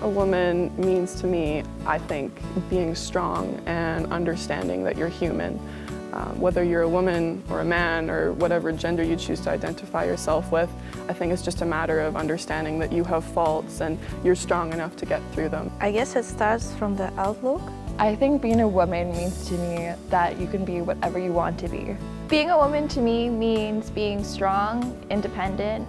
A woman means to me, I think, being strong and understanding that you're human. Whether you're a woman or a man or whatever gender you choose to identify yourself with, I think it's just a matter of understanding that you have faults and you're strong enough to get through them. I guess it starts from the outlook. I think being a woman means to me that you can be whatever you want to be. Being a woman to me means being strong, independent,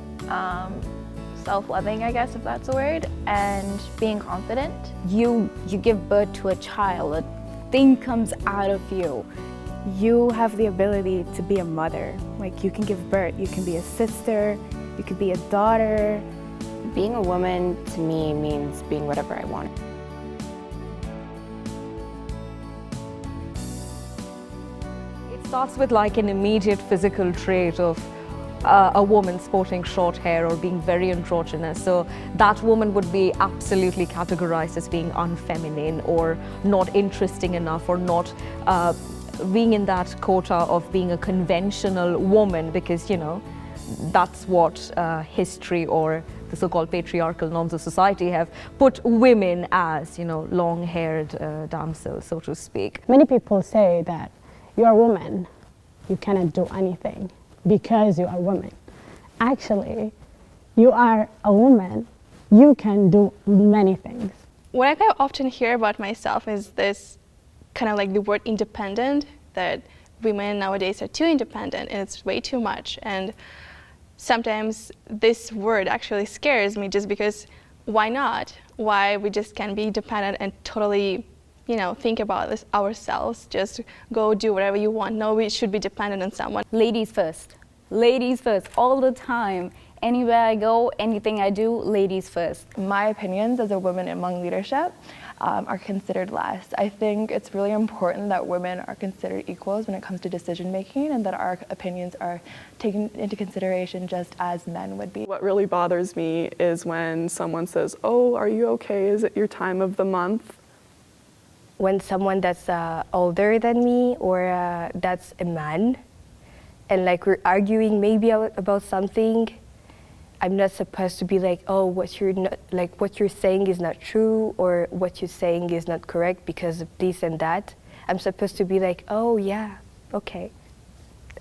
self-loving, I guess, if that's a word, and being confident. You give birth to a child, a thing comes out of you. You have the ability to be a mother. Like, you can give birth, you can be a sister, you could be a daughter. Being a woman to me means being whatever I want. It starts with like an immediate physical trait of a woman sporting short hair or being very androgynous. So that woman would be absolutely categorized as being unfeminine or not interesting enough or not being in that quota of being a conventional woman, because, you know, that's what history or the so-called patriarchal norms of society have put women as, you know, long-haired damsels, so to speak. Many people say that you're a woman, you cannot do anything because you are a woman. Actually, you are a woman, you can do many things. What I often hear about myself is this kind of like the word independent, that women nowadays are too independent and it's way too much. And sometimes this word actually scares me, just because why not? Why we just can't be independent and totally, you know, think about this ourselves, just go do whatever you want. No, we should be dependent on someone. Ladies first, all the time. Anywhere I go, anything I do, ladies first. My opinions as a woman among leadership are considered less. I think it's really important that women are considered equals when it comes to decision making, and that our opinions are taken into consideration just as men would be. What really bothers me is when someone says, "Oh, are you okay? Is it your time of the month?" When someone that's older than me or that's a man, and like we're arguing maybe about something, I'm not supposed to be like, oh, what you're saying is not true, or what you're saying is not correct because of this and that. I'm supposed to be like, oh yeah, okay.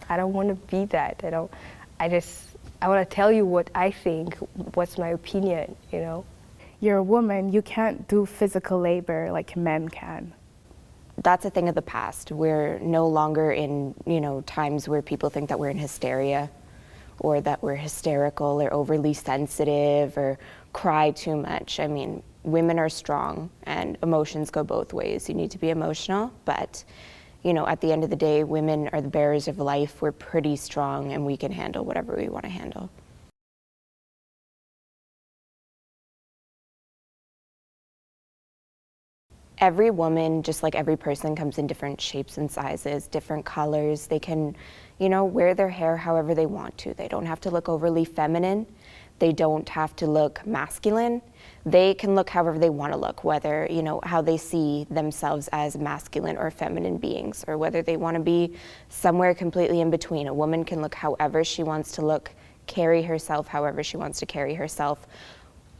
I don't want to be that. I want to tell you what I think, what's my opinion, you know. You're a woman, you can't do physical labor like men can. That's a thing of the past. We're no longer in, you know, times where people think that we're in hysteria, or that we're hysterical or overly sensitive or cry too much. I mean, women are strong and emotions go both ways. You need to be emotional, but, you know, at the end of the day, women are the bearers of life. We're pretty strong and we can handle whatever we want to handle. Every woman, just like every person, comes in different shapes and sizes, different colors. They can, you know, wear their hair however they want to. They don't have to look overly feminine. They don't have to look masculine. They can look however they want to look, whether, you know, how they see themselves as masculine or feminine beings, or whether they want to be somewhere completely in between. A woman can look however she wants to look, carry herself however she wants to carry herself,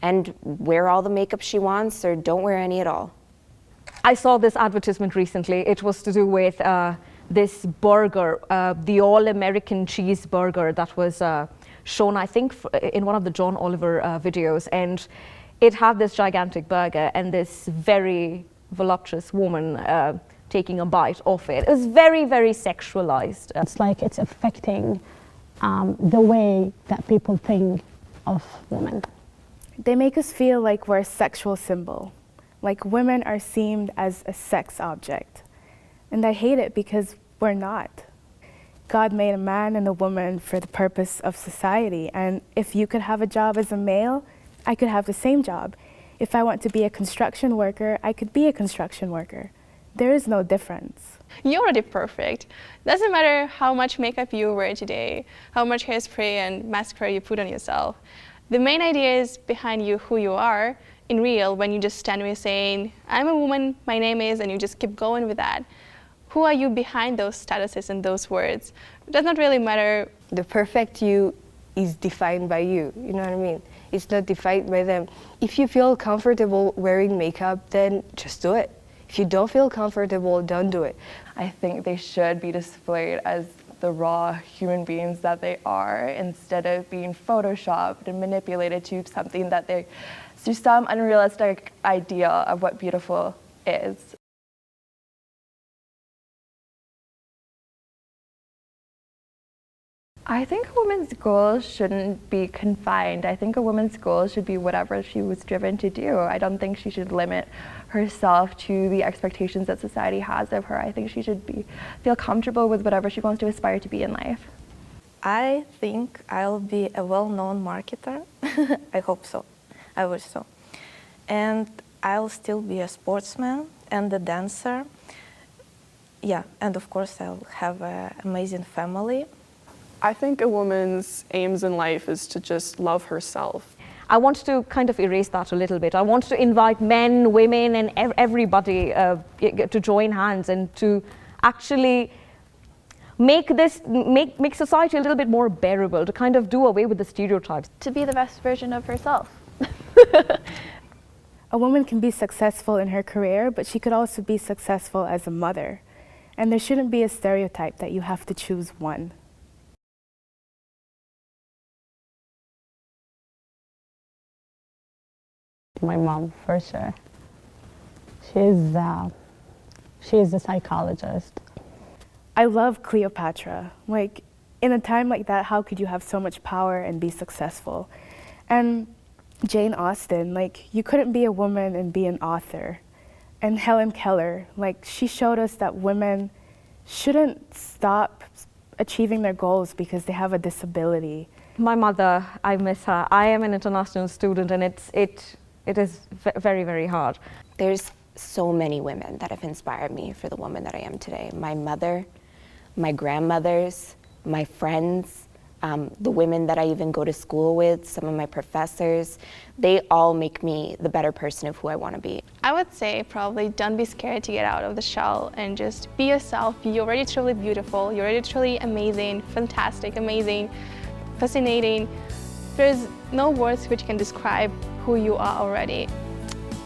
and wear all the makeup she wants, or don't wear any at all. I saw this advertisement recently. It was to do with this burger, the all-American cheeseburger that was shown, I think, in one of the John Oliver videos. And it had this gigantic burger and this very voluptuous woman taking a bite of it. It was very, very sexualized. It's like it's affecting the way that people think of women. They make us feel like we're a sexual symbol. Like women are seen as a sex object. And I hate it because we're not. God made a man and a woman for the purpose of society. And if you could have a job as a male, I could have the same job. If I want to be a construction worker, I could be a construction worker. There is no difference. You're already perfect. Doesn't matter how much makeup you wear today, how much hairspray and mascara you put on yourself. The main idea is behind you, who you are, in real, when you just stand there saying, I'm a woman, my name is, and you just keep going with that. Who are you behind those statuses and those words? It does not really matter. The perfect you is defined by you, you know what I mean? It's not defined by them. If you feel comfortable wearing makeup, then just do it. If you don't feel comfortable, don't do it. I think they should be displayed as the raw human beings that they are, instead of being photoshopped and manipulated to something that they're, to some unrealistic idea of what beautiful is. I think a woman's goals shouldn't be confined. I think a woman's goals should be whatever she was driven to do. I don't think she should limit herself to the expectations that society has of her. I think she should feel comfortable with whatever she wants to aspire to be in life. I think I'll be a well-known marketer. I hope so. I wish so. And I'll still be a sportsman and a dancer. Yeah, and of course I'll have an amazing family. I think a woman's aims in life is to just love herself. I want to kind of erase that a little bit. I want to invite men, women, and everybody to join hands and to actually make society a little bit more bearable, to kind of do away with the stereotypes. To be the best version of herself. A woman can be successful in her career, but she could also be successful as a mother. And there shouldn't be a stereotype that you have to choose one. My mom, for sure. She's a psychologist. I love Cleopatra. Like, in a time like that, how could you have so much power and be successful? And Jane Austen, like, you couldn't be a woman and be an author. And Helen Keller, like, she showed us that women shouldn't stop achieving their goals because they have a disability. My mother, I miss her. I am an international student, and it is very, very hard. There's so many women that have inspired me for the woman that I am today. My mother, my grandmothers, my friends, the women that I even go to school with, some of my professors, they all make me the better person of who I want to be. I would say probably don't be scared to get out of the shell and just be yourself. You're already truly beautiful. You're already truly amazing, fantastic, amazing, fascinating. There's no words which can describe who you are already.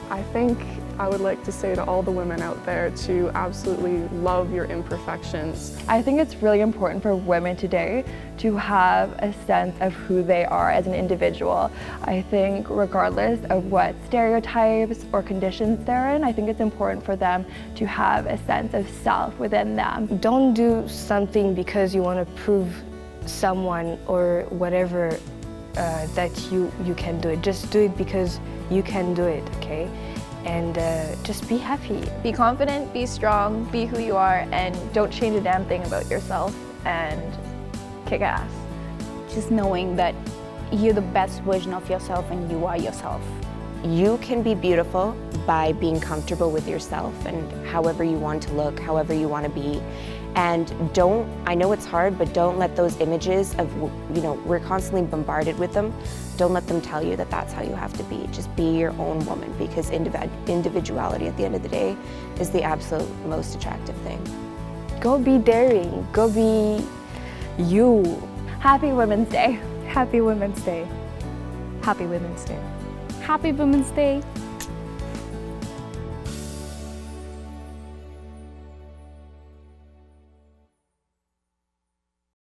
I think I would like to say to all the women out there to absolutely love your imperfections. I think it's really important for women today to have a sense of who they are as an individual. I think regardless of what stereotypes or conditions they're in, I think it's important for them to have a sense of self within them. Don't do something because you want to prove someone or whatever that you can do it. Just do it because you can do it, okay? And just be happy. Be confident, be strong, be who you are, and don't change a damn thing about yourself, and kick ass. Just knowing that you're the best version of yourself and you are yourself. You can be beautiful by being comfortable with yourself and however you want to look, however you want to be. And I know it's hard, but don't let those images of, we're constantly bombarded with them. Don't let them tell you that that's how you have to be. Just be your own woman, because individuality at the end of the day is the absolute most attractive thing. Go be daring, go be you. Happy Women's Day. Happy Women's Day. Happy Women's Day. Happy Women's Day.